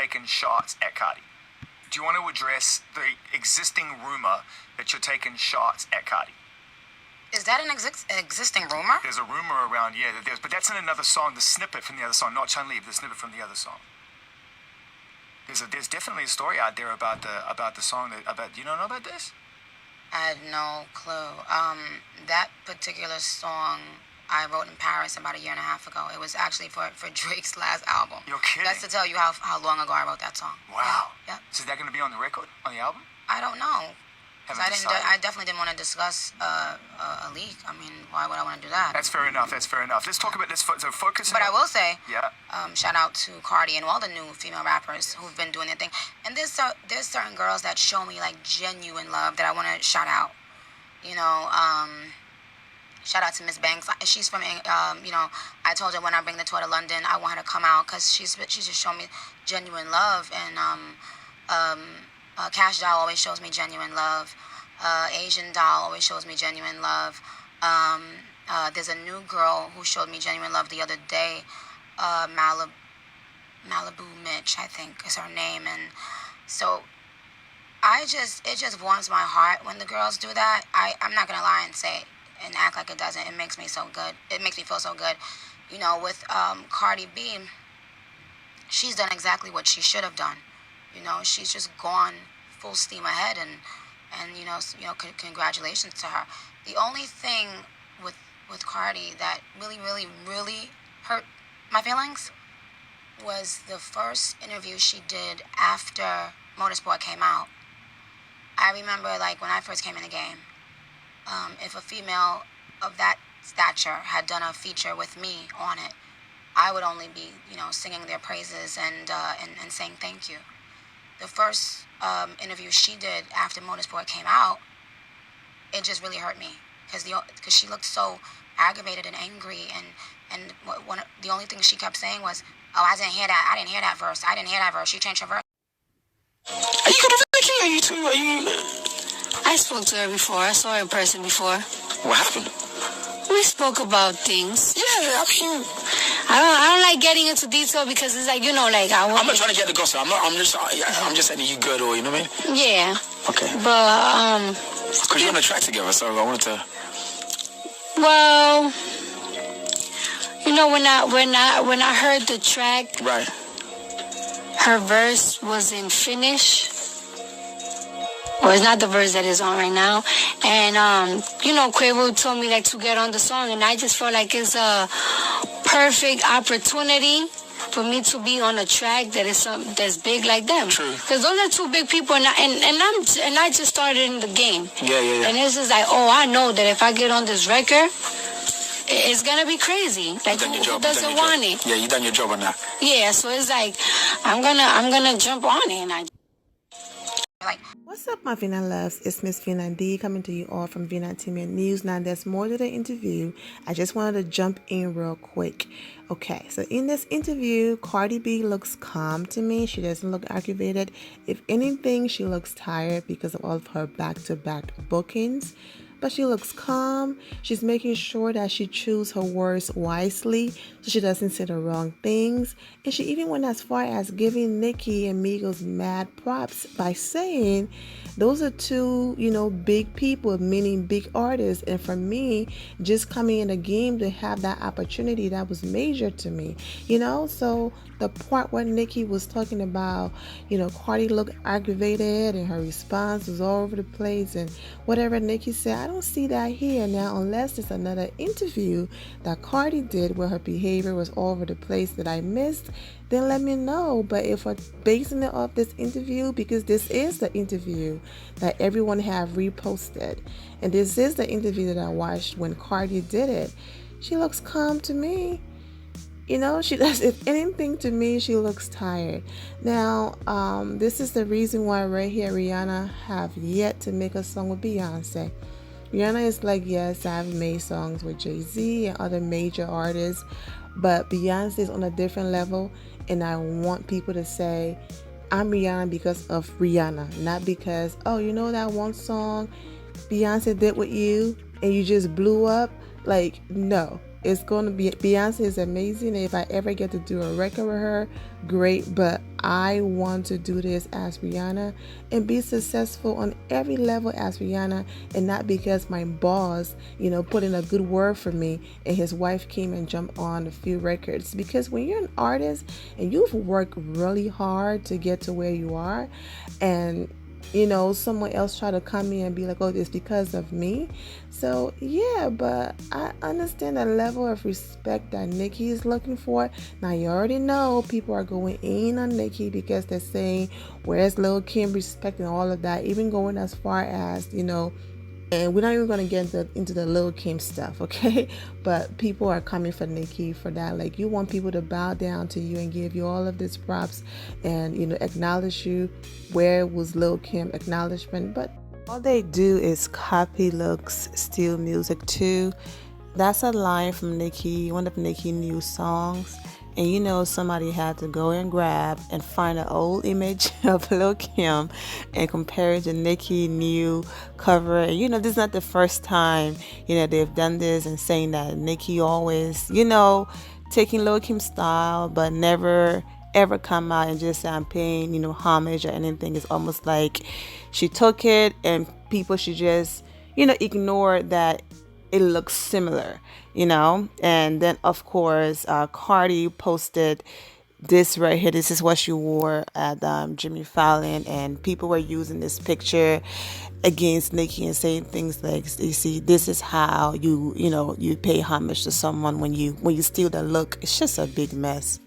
taking shots at Cardi. Do you want to address the existing rumor that you're taking shots at Cardi? Is that an existing rumor? There's a rumor around, but that's in another song, the snippet from the other song, not Chun-Li, the snippet from the other song. There's definitely a story out there about the song you don't know about this? I had no clue. That particular song I wrote in Paris about 1.5 years ago. It was actually for Drake's last album. You're kidding? That's to tell you how long ago I wrote that song. Wow. Yeah. So is that going to be on the record, on the album? I don't know. Decided? I definitely didn't want to discuss a leak. I mean, why would I want to do that? That's fair enough. Let's talk about this. So focus. But I will say, yeah. Shout out to Cardi and all the new female rappers who've been doing their thing. And there's certain girls that show me like genuine love that I want to shout out. You know, shout out to Miss Banks. She's from, I told her when I bring the tour to London, I want her to come out because she's just shown me genuine love. And Cash Doll always shows me genuine love. Asian Doll always shows me genuine love. There's a new girl who showed me genuine love the other day. Malibu Mitch, I think is her name. And so it just warms my heart when the girls do that. I'm not going to lie and say and act like it doesn't. It makes me so good. It makes me feel so good. You know, with Cardi B, she's done exactly what she should have done. You know, she's just gone full steam ahead, and congratulations to her. The only thing with Cardi that really, really, really hurt my feelings was the first interview she did after Motorsport came out. I remember, like, when I first came in the game, if a female of that stature had done a feature with me on it, I would only be, singing their praises and saying thank you. The first interview she did after Motorsport came out, it just really hurt me because she looked so aggravated and angry, and the only thing she kept saying was, "Oh, I didn't hear that verse. She changed her verse." Are you gonna Nicki? Are you too? Are you? I spoke to her before. I saw her in person before. What happened? We spoke about things. Yeah, I mean, I don't like getting into detail because it's like, I'm not trying to get the gossip. I'm just saying you good, or you know what I mean? Yeah. Okay. But because you're on a track together, so I wanted to. Well, when I heard the track, right, her verse was in Finnish. Or it's not the verse that is on right now. And, Quavo told me, to get on the song. And I just felt like it's a perfect opportunity for me to be on a track that's big like them. True. Because those are two big people. And I just started in the game. Yeah. And it's just like, I know that if I get on this record, it's going to be crazy. Like, who doesn't want it? Yeah, you done your job on that. Yeah, so it's like, I'm gonna jump on it. And What's up, my Vina loves? It's Miss Vina D coming to you all from Vina Entertainment News. Now, there's more to the interview. I just wanted to jump in real quick. Okay, so in this interview, Cardi B looks calm to me. She doesn't look aggravated. If anything, she looks tired because of all of her back-to-back bookings. But she looks calm. She's making sure that she chooses her words wisely so she doesn't say the wrong things. And she even went as far as giving Nicki and Migos mad props by saying those are two, big people, meaning big artists. And for me, just coming in the game to have that opportunity, that was major to me, So the part where Nicki was talking about, Cardi looked aggravated and her response was all over the place and whatever Nicki said, I don't see that here. Now, unless it's another interview that Cardi did where her behavior was all over the place that I missed, then let me know. But if we're basing it off this interview, because this is the interview that everyone have reposted, and this is the interview that I watched when Cardi did it, she looks calm to me. She does, if anything to me, she looks tired. Now, this is the reason why right here, Rihanna have yet to make a song with Beyonce. Rihanna is like, yes, I've made songs with Jay-Z and other major artists, but Beyonce is on a different level, and I want people to say, I'm Rihanna because of Rihanna, not because, that one song Beyonce did with you and you just blew up. Like, no. it's going to be, Beyonce is amazing. If I ever get to do a record with her, great. But I want to do this as Rihanna and be successful on every level as Rihanna, and not because my boss, put in a good word for me and his wife came and jumped on a few records. Because when you're an artist and you've worked really hard to get to where you are, and someone else try to come in and be like, oh, it's because of me. So yeah, but I understand the level of respect that Nicki is looking for. Now you already know people are going in on Nicki because they're saying, where's Lil Kim respect and all of that, even going as far as, and we're not even going to get into the Lil Kim stuff, okay? But people are coming for Nicki for that. Like, you want people to bow down to you and give you all of these props and, acknowledge you. Where was Lil Kim acknowledgement? But all they do is copy looks, steal music too. That's a line from Nicki, one of Nicki's new songs. And somebody had to go and grab and find an old image of Lil Kim and compare it to Nicki's new cover. And this is not the first time, they've done this and saying that Nicki always, taking Lil Kim's style, but never ever come out and just say I'm paying, homage or anything. It's almost like she took it and people should just, ignore that it looks similar, and then of course Cardi posted this right here. This is what she wore at Jimmy Fallon, and people were using this picture against Nicki and saying things like, you see, this is how you pay homage to someone when you steal the look. It's just a big mess.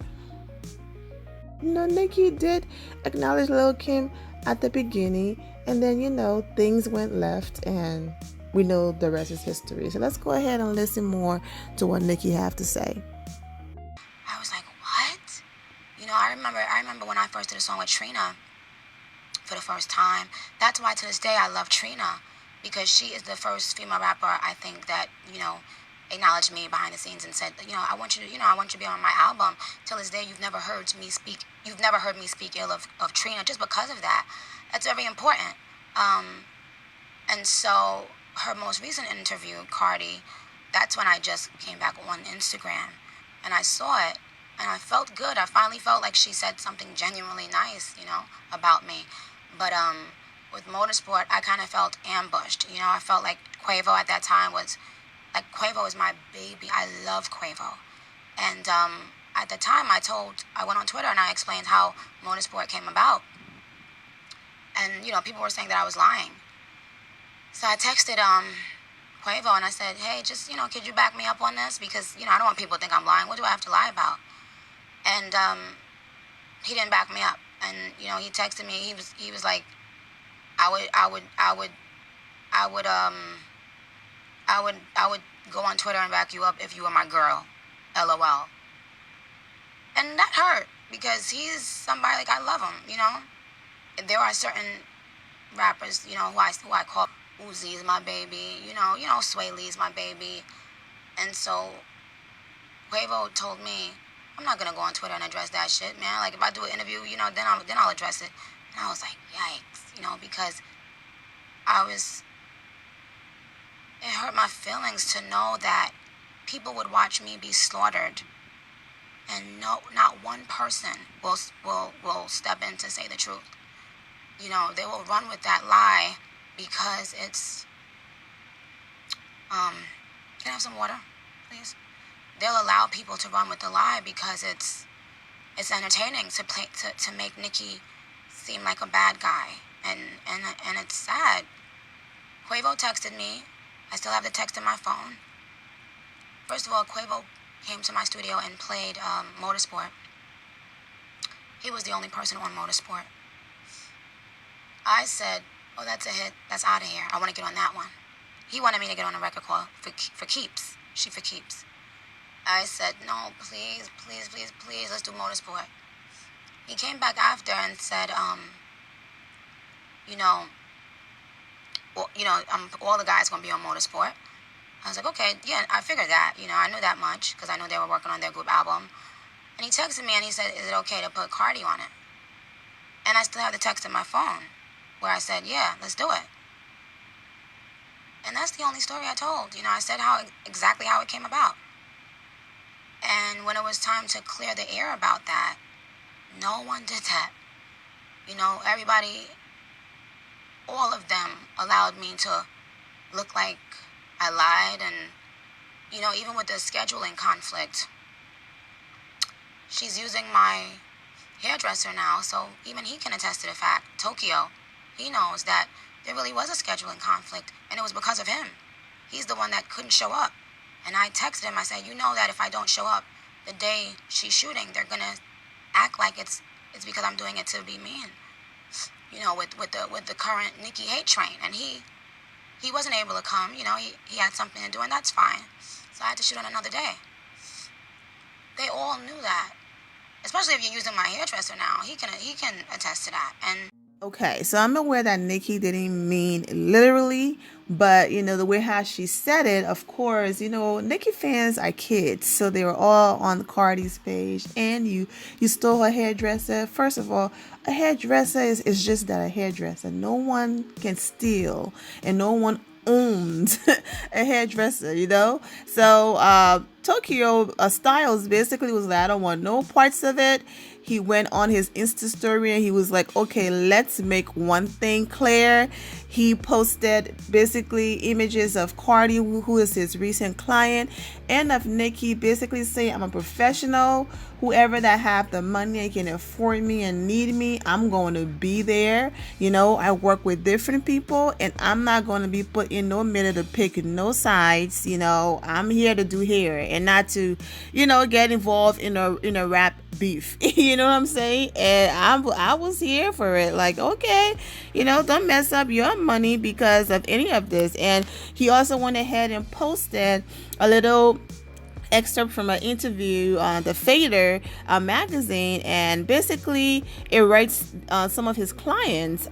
Nicki did acknowledge Lil Kim at the beginning, and then things went left, and we know the rest is history. So let's go ahead and listen more to what Nicki have to say. I was like, what? I remember when I first did a song with Trina for the first time. That's why to this day I love Trina, because she is the first female rapper I think that, acknowledged me behind the scenes and said, I want you to be on my album. Till this day, you've never heard me speak ill of Trina just because of that. That's very important. And so her most recent interview, Cardi, that's when I just came back on Instagram and I saw it and I felt good. I finally felt like she said something genuinely nice, about me. But with Motorsport, I kind of felt ambushed. I felt like Quavo at that time was, Quavo is my baby. I love Quavo. And at the time, I went on Twitter and I explained how Motorsport came about. And, people were saying that I was lying. So I texted Quavo and I said, hey, just, could you back me up on this? Because, I don't want people to think I'm lying. What do I have to lie about? And he didn't back me up. And, he texted me. He was like, I would go on Twitter and back you up if you were my girl. LOL. And that hurt because he's somebody, I love him, There are certain rappers, who I call Uzi is my baby, Sway Lee is my baby. And so Quavo told me, I'm not going to go on Twitter and address that shit, man. If I do an interview, then I'll address it. And I was like, yikes, because it hurt my feelings to know that people would watch me be slaughtered and not one person will step in to say the truth. They will run with that lie because it's can I have some water, please? They'll allow people to run with the lie because it's entertaining to make Nicki seem like a bad guy, and it's sad. Quavo texted me. I still have the text in my phone. First of all, Quavo came to my studio and played Motorsport. He was the only person on Motorsport. I said, oh, that's a hit. That's out of here. I want to get on that one. He wanted me to get on a record call for keeps. She for keeps. I said, no, please, please, please, please, let's do Motorsport. He came back after and said, all the guys going to be on Motorsport. I was like, okay, yeah, I figured that. I knew that much because I knew they were working on their group album. And he texted me and he said, is it okay to put Cardi on it? And I still have the text in my phone where I said, yeah, let's do it. And that's the only story I told. I said exactly how it came about. And when it was time to clear the air about that, no one did that. You know, everybody, all of them allowed me to look like I lied. And, you know, even with the scheduling conflict, she's using my hairdresser now, so even he can attest to the fact, Tokyo, he knows that there really was a scheduling conflict, and it was because of him. He's the one that couldn't show up. And I texted him, I said, you know that if I don't show up the day she's shooting, they're gonna act like it's because I'm doing it to be mean. You know, with the current Nicki hate train. And he wasn't able to come, you know, he had something to do, and that's fine. So I had to shoot on another day. They all knew that. Especially if you're using my hairdresser now. He can attest to that. And Okay, so I'm aware that Nicki didn't mean literally, but you know, the way how she said it, of course, you know, Nicki fans are kids, so they were all on Cardi's page, and you stole her hairdresser. First of all, a hairdresser is just that, a hairdresser. No one can steal, and no one owns a hairdresser, you know. So Tokyo Styles basically was like, I don't want no parts of it. He went on his Insta story and he was like, okay, let's make one thing clear. He posted basically images of Cardi, who is his recent client, and of Nicki, basically saying, I'm a professional. Whoever that have the money and can afford me and need me, I'm going to be there. You know, I work with different people, and I'm not going to be put in no middle to pick no sides. You know, I'm here to do hair and not to, you know, get involved in a rap beef. You know what I'm saying? And I was here for it. Like, okay, you know, don't mess up your money because of any of this. And he also went ahead and posted a little excerpt from an interview on the Fader magazine, and basically it writes some of his clients.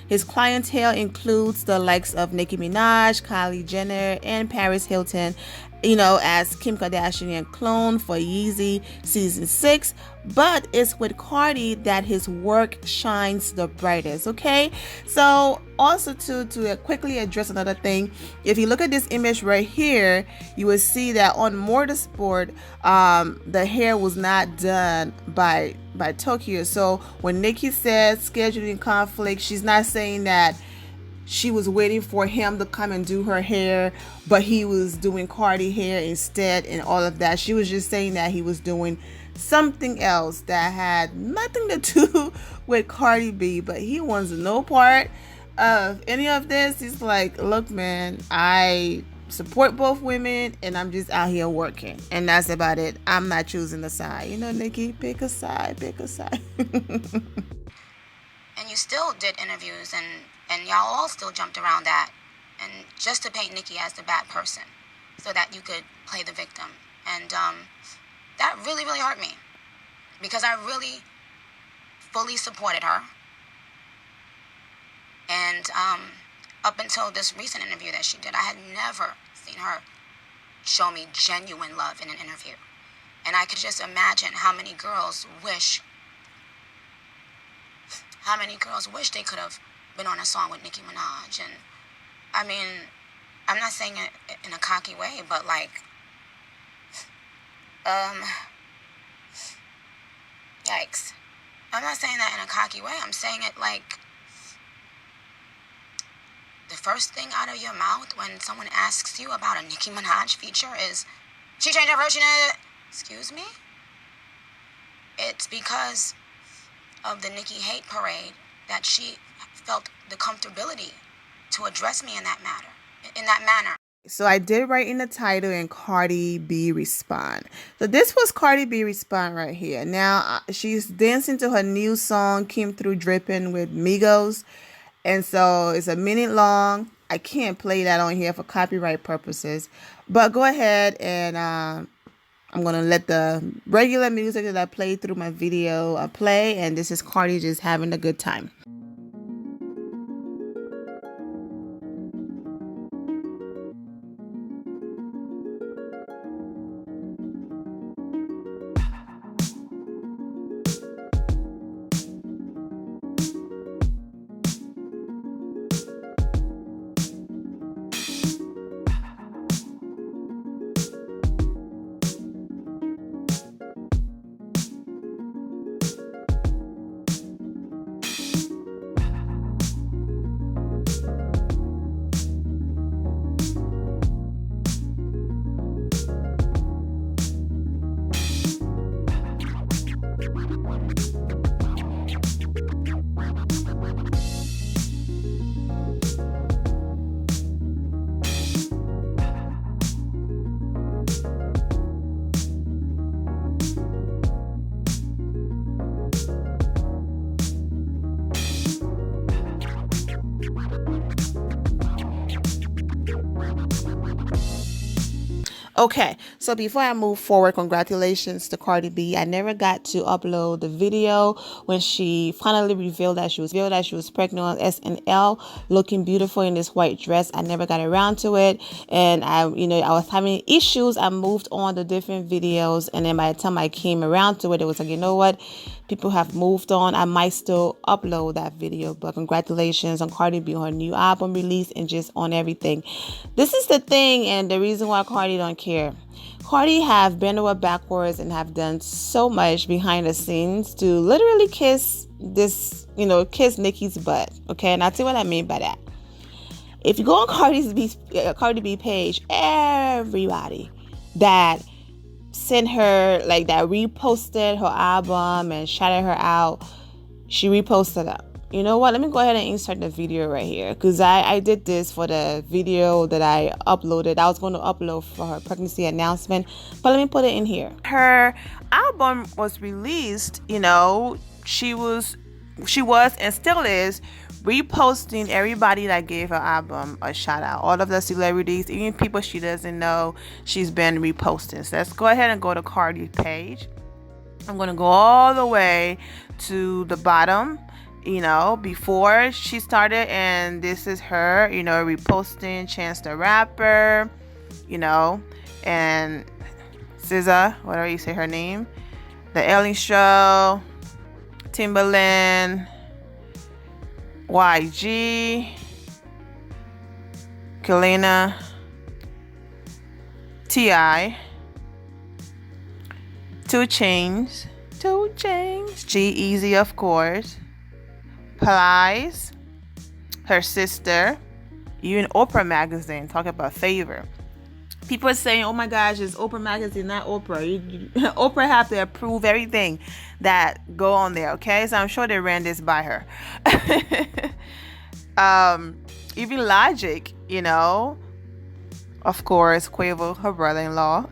His clientele includes the likes of Nicki Minaj, Kylie Jenner, and Paris Hilton, you know, as Kim Kardashian clone for Yeezy season 6, but it's with Cardi that his work shines the brightest. Okay, so also to quickly address another thing, if you look at this image right here, you will see that on Motorsport, the hair was not done by Tokyo. So when Nicki says scheduling conflict, she's not saying that she was waiting for him to come and do her hair, but he was doing Cardi hair instead and all of that. She was just saying that he was doing something else that had nothing to do with Cardi B, but he wants no part of any of this. He's like, look, man, I support both women and I'm just out here working, and that's about it. I'm not choosing a side. You know, Nicki, pick a side. and you still did interviews, and y'all all still jumped around that, and just to paint Nicki as the bad person so that you could play the victim. And that really, really hurt me, because I really fully supported her. And up until this recent interview that she did, I had never seen her show me genuine love in an interview. And I could just imagine how many girls wish they could have been on a song with Nicki Minaj. And I mean, I'm not saying it in a cocky way, but like, yikes. I'm not saying that in a cocky way. I'm saying it like, the first thing out of your mouth when someone asks you about a Nicki Minaj feature is, she changed her version of it. Excuse me? It's because of the Nicki hate parade that she felt the comfortability to address me in that manner. So I did write in the title, and Cardi B respond. So this was Cardi B respond right here. Now she's dancing to her new song, Came Through Drippin' with Migos. And so it's a minute long. I can't play that on here for copyright purposes. But go ahead and I'm going to let the regular music that I played through my video play. And this is Cardi just having a good time. Okay, so before I move forward, congratulations to Cardi B. I never got to upload the video when she finally revealed that she was pregnant on SNL, looking beautiful in this white dress. I never got around to it, and I was having issues. I moved on to different videos, and then by the time I came around to it, it was like, you know what? People have moved on. I might still upload that video, but congratulations on Cardi B on her new album release and just on everything. This is the thing, and the reason why Cardi don't care. Cardi have bent over backwards and have done so much behind the scenes to literally kiss Nicki's butt. Okay, and I'll tell you what I mean by that. If you go on Cardi B page, everybody that sent her, like, that reposted her album and shouted her out, she reposted them. You know what? Let me go ahead and insert the video right here, because I did this for the video that I uploaded. I was going to upload for her pregnancy announcement, but let me put it in here. Her album was released. She was and still is reposting everybody that gave her album a shout out. All of the celebrities, even people she doesn't know, she's been reposting. So let's go ahead and go to Cardi's page. I'm going to go all the way to the bottom, before she started, and this is her, reposting Chance the Rapper, and SZA, whatever you say her name, The Ellen Show, Timbaland, YG, Kalina, T.I., 2 Chainz, G-Eazy, of course, Plies, her sister, even Oprah magazine, talk about favor. People are saying, oh my gosh, it's Oprah magazine, not Oprah. Oprah have to approve everything that go on there, okay? So I'm sure they ran this by her. Even Logic, of course, Quavo, her brother-in-law.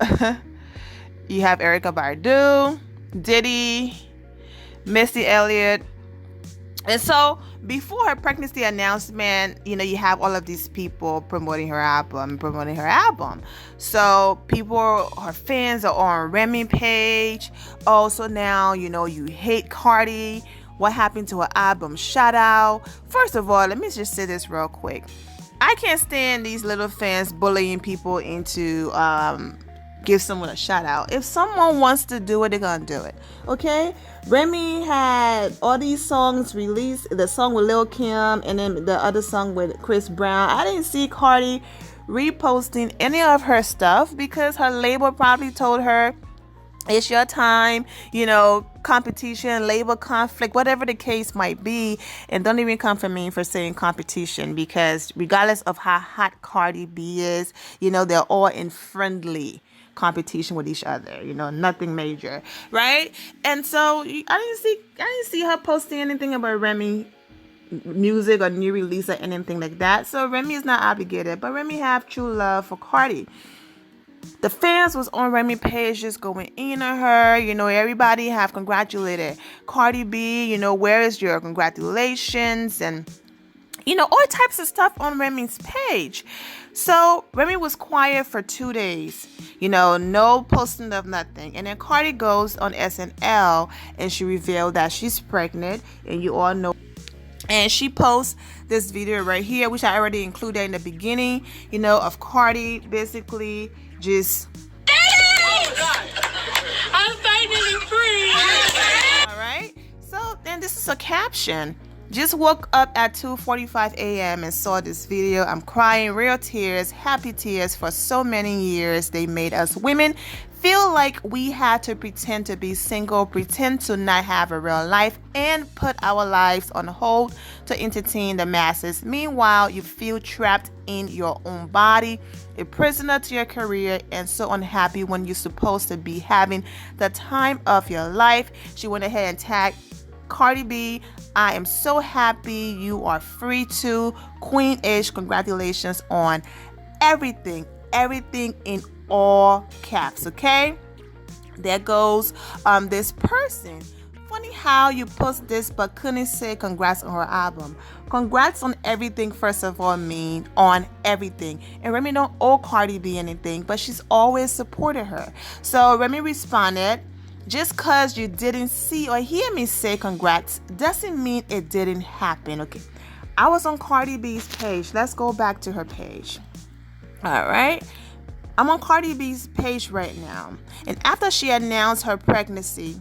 You have Erykah Badu, Diddy, Missy Elliott. And so before her pregnancy announcement, you have all of these people promoting her album. So her fans are on Remy page. Also now, you hate Cardi. What happened to her album shout out? First of all, let me just say this real quick. I can't stand these little fans bullying people into give someone a shout out. If someone wants to do it, they're gonna do it. Okay? Remy had all these songs released, the song with Lil Kim and then the other song with Chris Brown. I didn't see Cardi reposting any of her stuff because her label probably told her, it's your time, competition, label conflict, whatever the case might be. And don't even come for me for saying competition, because regardless of how hot Cardi B is, they're all in friendly competition with each other, nothing major, right? And so I didn't see her posting anything about Remy music or new release or anything like that. So Remy is not obligated, but Remy have true love for Cardi. The fans was on Remy page just going in on her. Everybody have congratulated Cardi B. Where is your congratulations? And all types of stuff on Remy's page. So Remy was quiet for 2 days, no posting of nothing. And then Cardi goes on SNL and she revealed that she's pregnant, and you all know. And she posts this video right here, which I already included in the beginning, of Cardi basically just. I'm finally free. All right. So then this is a caption. Just woke up at 2:45 a.m. and saw this video. I'm crying, real tears, happy tears. For so many years, they made us women feel like we had to pretend to be single, pretend to not have a real life, and put our lives on hold to entertain the masses. Meanwhile, you feel trapped in your own body, a prisoner to your career, and so unhappy when you're supposed to be having the time of your life. She went ahead and tagged Cardi B. I am so happy you are free too. Queen-ish, congratulations on everything in all caps, okay? There goes this person funny how you post this but couldn't say congrats on her album. Congrats on everything, first of all, mean on everything. And Remy don't owe Cardi B anything, but she's always supported her. So Remy responded, just cause you didn't see or hear me say congrats doesn't mean it didn't happen. Okay, I was on Cardi B's page. Let's go back to her page. All right. I'm on Cardi B's page right now. And after she announced her pregnancy,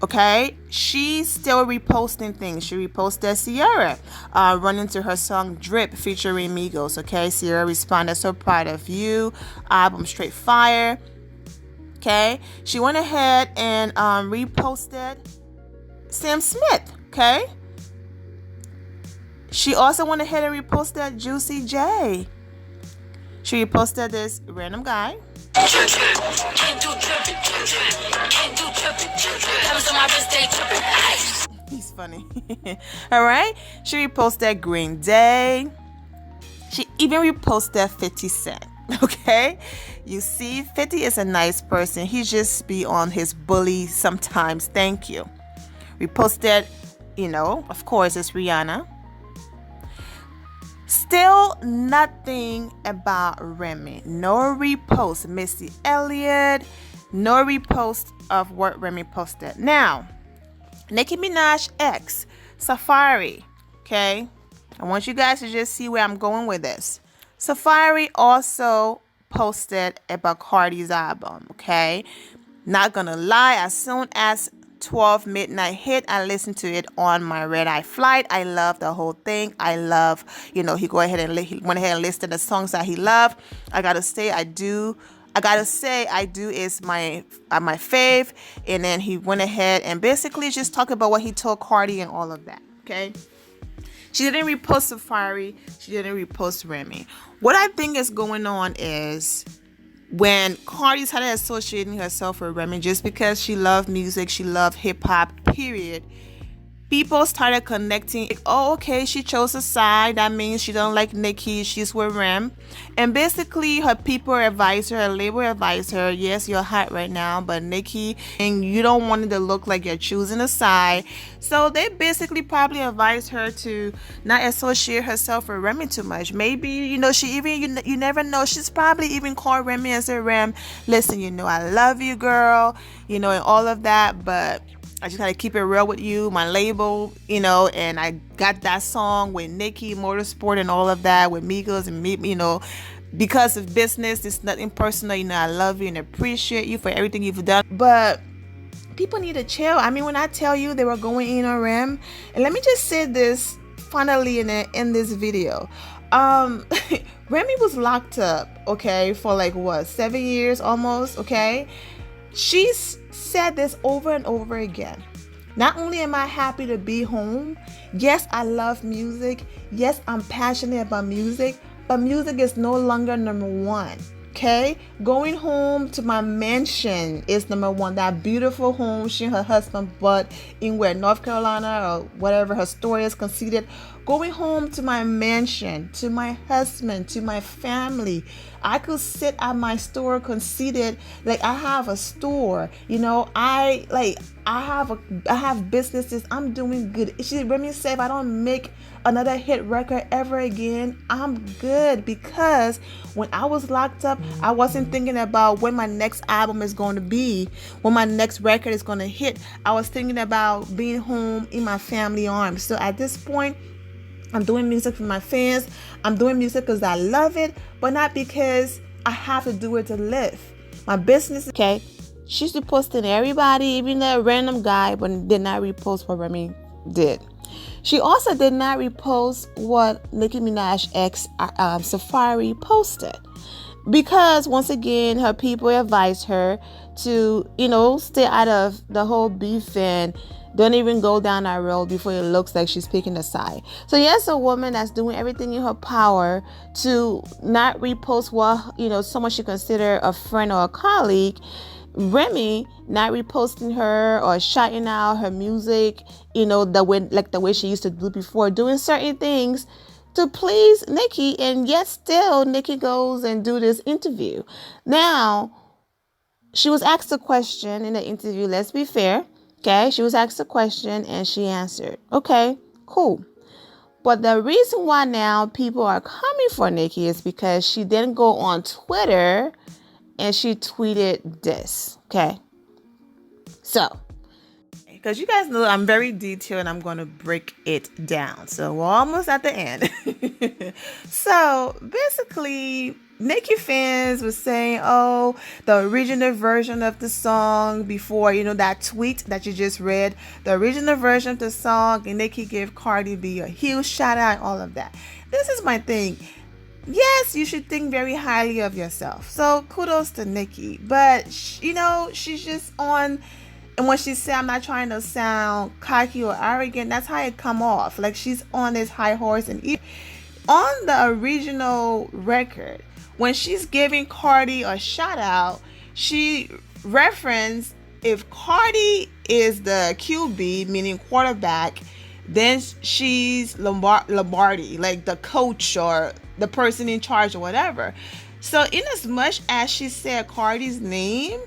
okay, she's still reposting things. She reposted Sierra running to her song Drip featuring Migos. Okay, Sierra responded, so proud of you. Album straight fire. Okay, she went ahead and reposted Sam Smith. Okay, she also went ahead and reposted Juicy J. She reposted this random guy. He's funny. All right. She reposted Green Day. She even reposted 50 Cent. Okay. You see, 50 is a nice person. He just be on his bully sometimes. Thank you. Reposted, of course, it's Rihanna. Still nothing about Remy. No repost. Missy Elliott. No repost of what Remy posted. Now, Nicki Minaj X Safari. Okay, I want you guys to just see where I'm going with this. Safari also posted about Cardi's album. Okay, not gonna lie, as soon as 12 midnight hit, I listened to it on my red eye flight. I love the whole thing. I love, he went ahead and listed the songs that he loved. I gotta say I do is my fave. And then he went ahead and basically just talked about what he told Cardi and all of that. Okay, she didn't repost Safari. She didn't repost Remy. What I think is going on is, when Cardi started associating herself with Remy, just because she loved music, she loved hip-hop, period, people started connecting. Like, oh, okay, she chose a side. That means she don't like Nicki. She's with Rem. And basically, her people advised her, her label advised her, yes, you're hot right now, but Nicki, and you don't want it to look like you're choosing a side. So they basically probably advised her to not associate herself with Remy too much. Maybe, she even, you never know. She's probably even called Remy and said, Rem, listen, I love you, girl, and all of that, but I just gotta keep it real with you, my label, and I got that song with Nicki, Motorsport, and all of that with Migos, and because of business, it's nothing personal. I love you and appreciate you for everything you've done. But people need to chill. I mean, when I tell you they were going in on Rem, and let me just say this finally in this video. Remy was locked up, okay, for 7 years almost, okay? She's said this over and over again. Not only am I happy to be home, yes, I love music, yes, I'm passionate about music, but music is no longer number one. Okay, going home to my mansion is number one. That beautiful home she and her husband bought in North Carolina, or whatever her story is conceded. Going home to my mansion, to my husband, to my family. I could sit at my store conceited, like I have a store. I have businesses. I'm doing good. Remy said, if I don't make another hit record ever again, I'm good, because when I was locked up, I wasn't thinking about when my next album is going to be, when my next record is going to hit. I was thinking about being home in my family arms. So at this point, I'm doing music for my fans. I'm doing music because I love it, but not because I have to do it to live. My business, okay? She's reposting everybody, even that random guy, but did not repost what Remy did. She also did not repost what Nicki Minaj X Safari posted, because once again, her people advised her to, stay out of the whole beef and don't even go down that road before it looks like she's picking a side. So yes, a woman that's doing everything in her power to not repost what, someone she consider a friend or a colleague. Remy not reposting her or shouting out her music, the way she used to do before, doing certain things to please Nicki, and yet still Nicki goes and do this interview. Now, she was asked a question in the interview, let's be fair, Okay, she was asked a question and she answered. Okay, cool. But the reason why now people are coming for Nicki is because she didn't go on Twitter and she tweeted this. Okay, so because you guys know I'm very detailed and I'm going to break it down. So we're almost at the end. So basically, Nicki fans were saying, oh, the original version of the song before, that tweet that you just read, the original version of the song, and Nicki gave Cardi B a huge shout out and all of that. This is my thing. Yes, you should think very highly of yourself. So kudos to Nicki. But, she's just on... And when she said, I'm not trying to sound cocky or arrogant, that's how it come off. Like she's on this high horse. And even on the original record, when she's giving Cardi a shout out, she referenced if Cardi is the QB, meaning quarterback, then she's Lombardi, like the coach or the person in charge or whatever. So in as much as she said Cardi's name,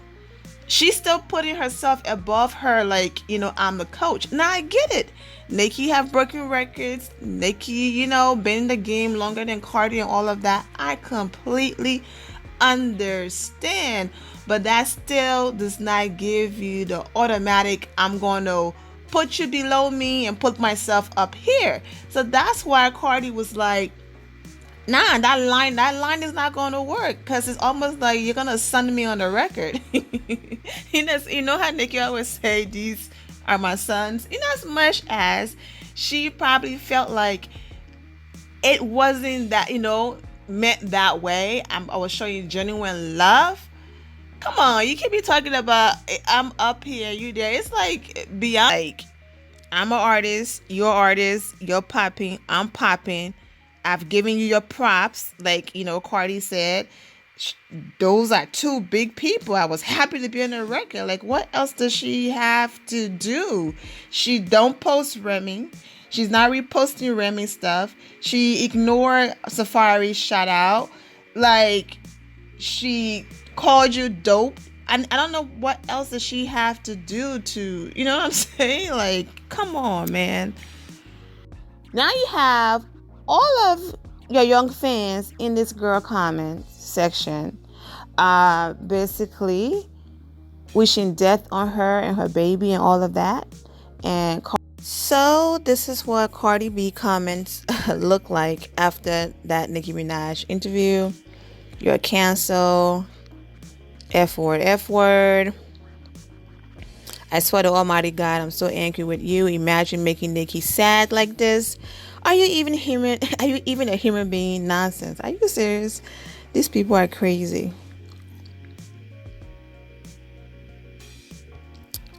she's still putting herself above her, like, I'm the coach. Now, I get it. Nicki have broken records. Nicki, been in the game longer than Cardi and all of that. I completely understand. But that still does not give you the automatic, I'm going to put you below me and put myself up here. So that's why Cardi was like, nah, that line is not going to work because it's almost like you're going to sun me on the record. You know how Nicki always say, these are my sons? In as much as she probably felt like it wasn't that, meant that way. I was showing you genuine love. Come on, you can't be talking about, I'm up here, you there. It's like beyond, like, I'm an artist, you're popping, I'm popping. I've given you your props, like, Cardi said. Those are two big people. I was happy to be on the record. Like, what else does she have to do? She don't post Remy. She's not reposting Remy stuff. She ignored Safari's shout out. Like, she called you dope. I don't know what else does she have to do to, you know what I'm saying? Like, come on, man. Now you have all of your young fans in this girl comment section basically wishing death on her and her baby and all of that. And so this is what Cardi B comments look like after that Nicki Minaj interview. You're canceled. F word. I swear to Almighty God, I'm so angry with you. Imagine making Nicki sad like this. Are you even human? Are you even a human being? Nonsense. Are you serious? These people are crazy.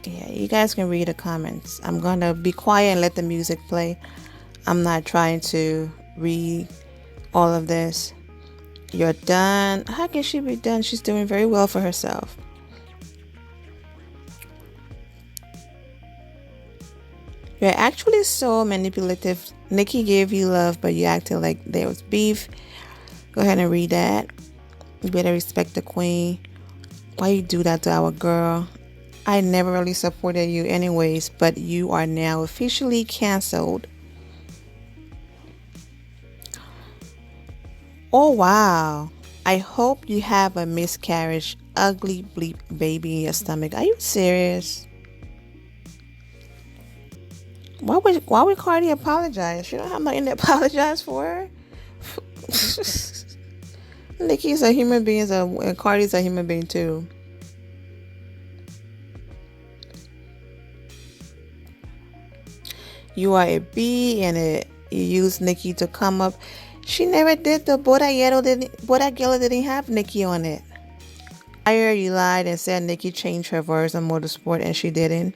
Yeah, you guys can read the comments. I'm gonna be quiet and let the music play. I'm not trying to read all of this. You're done. How can she be done? She's doing very well for herself. You're actually so manipulative. Nicki gave you love, but you acted like there was beef. Go ahead and read that. You better respect the queen. Why you do that to our girl? I never really supported you anyways, but you are now officially canceled. Oh, wow. I hope you have a miscarriage. Ugly bleep baby in your stomach. Are you serious? Why would Cardi apologize? She don't have nothing to apologize for. Nicki's a human being, and Cardi's a human being too. You are a B, and you use Nicki to come up. She never did. The Boda didn't have Nicki on it. You lied and said Nicki changed her verse on Motorsport, and she didn't.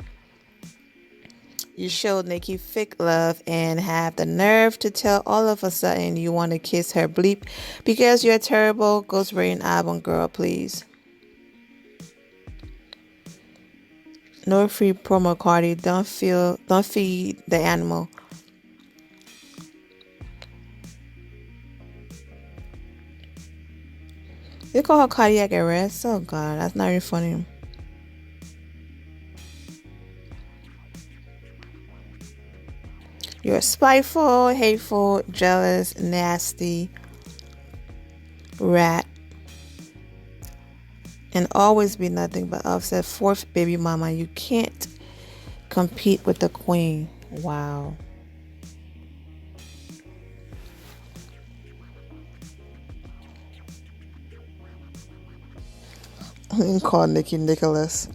You showed Nicki fake love and have the nerve to tell all of a sudden you want to kiss her bleep because you're a terrible ghostwriting album girl, please. No free promo, Cardi. Don't feed the animal. They call her cardiac arrest. Oh God, that's not even funny. You're spiteful, hateful, jealous, nasty, rat, and always be nothing but upset. Fourth baby mama, you can't compete with the queen. Wow. I didn't call Nicki Nicholas.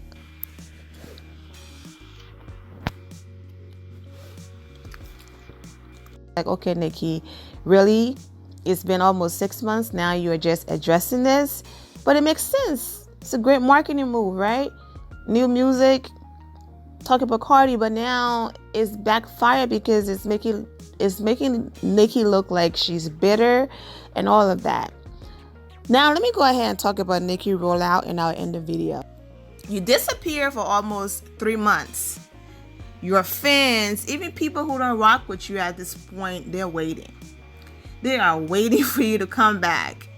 Like, okay, Nicki, really? It's been almost 6 months now. You're just addressing this, but it makes sense. It's a great marketing move, right? New music, talking about Cardi, but now it's backfired because it's making Nicki look like she's bitter and all of that. Now let me go ahead and talk about Nicki rollout, and I'll end the video. You disappear for almost 3 months. Your fans, even people who don't rock with you at this point, they're waiting. They are waiting for you to come back.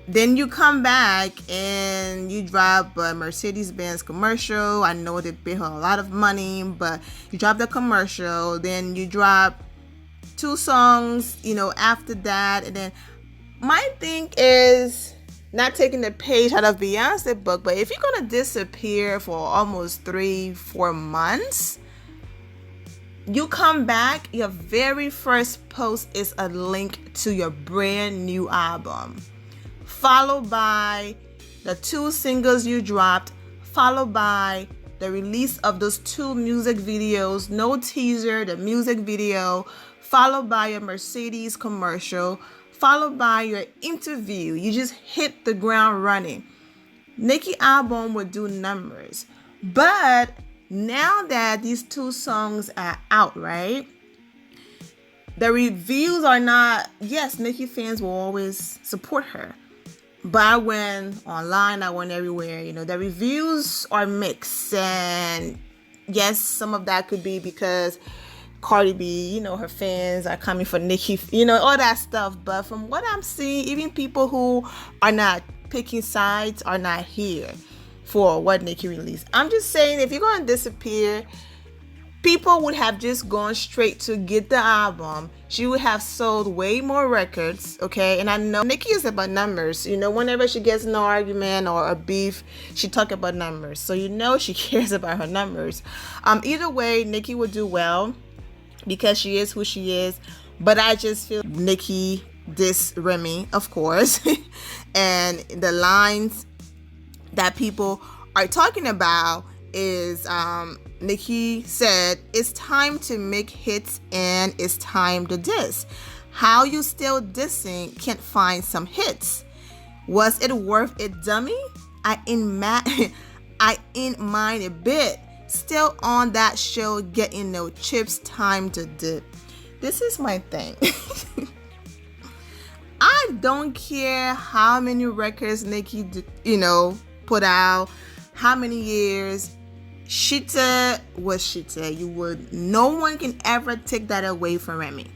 Then you come back and you drop a Mercedes-Benz commercial. I know they paid her a lot of money, but you drop the commercial. Then you drop 2 songs, after that. And then my thing is not taking the page out of Beyonce's book, but if you're going to disappear for almost 3-4 months, you come back, your very first post is a link to your brand new album, followed by the 2 singles you dropped, followed by the release of those 2 music videos, no teaser, the music video, followed by a Mercedes commercial, followed by your interview. You just hit the ground running. Nicki album would do numbers. But now that these 2 songs are out, right? The reviews are not, yes, Nicki fans will always support her. But I went online, I went everywhere. The reviews are mixed. And yes, some of that could be because Cardi B, her fans are coming for Nicki, all that stuff. But from what I'm seeing, even people who are not picking sides are not here for what Nicki released. I'm just saying, if you're going to disappear, people would have just gone straight to get the album. She would have sold way more records, okay? And I know Nicki is about numbers. Whenever she gets in an argument or a beef, she talk about numbers. So she cares about her numbers. Either way, Nicki would do well because she is who she is. But I just feel Nicki diss Remy, of course. And the lines that people are talking about is Nicki said, "It's time to make hits and it's time to diss. How you still dissing? Can't find some hits. Was it worth it, dummy? I ain't mind a bit. Still on that show, getting no chips. Time to dip." This is my thing. I don't care how many records Nicki, put out, how many years. Shita was Shita. No one can ever take that away from Remy.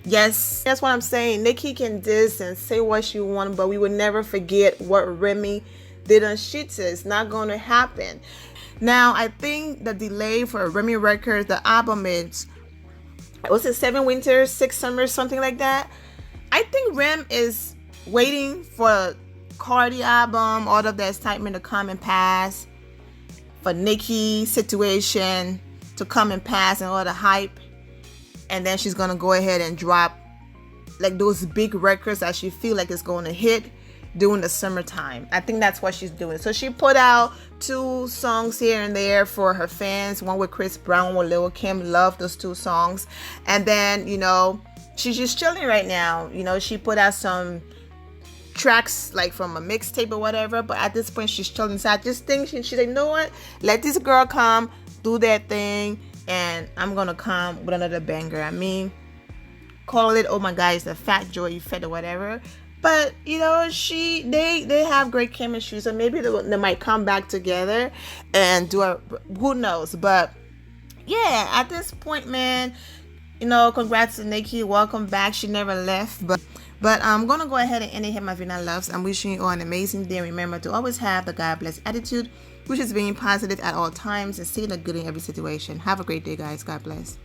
Yes, that's what I'm saying. Nicki can diss and say what she wants, but we would never forget what Remy did on Shita. It's not going to happen. Now, I think the delay for Remy Records, the album is, was it 7 winters, 6 summers, something like that? I think Rem is waiting for Cardi album, all of the excitement to come and pass, for Nicki situation to come and pass and all the hype, and then she's gonna go ahead and drop like those big records that she feel like is going to hit during the summertime. I think that's what she's doing. So she put out 2 songs here and there for her fans, one with Chris Brown, one with Lil Kim. Love those 2 songs. And then she's just chilling right now. She put out some tracks like from a mixtape or whatever, but at this point she's chilling. So I just think she's like, you know what, let this girl come do that thing, and I'm gonna come with another banger. I mean, call it, oh my god, it's a Fat Joy Fed or whatever, but they have great chemistry, so maybe they might come back together and do who knows. But yeah, at this point, man, congrats to Nicki, welcome back. She never left. But I'm going to go ahead and end it here, my Vina loves. I'm wishing you all an amazing day. Remember to always have the God bless attitude, which is being positive at all times and seeing the good in every situation. Have a great day, guys. God bless.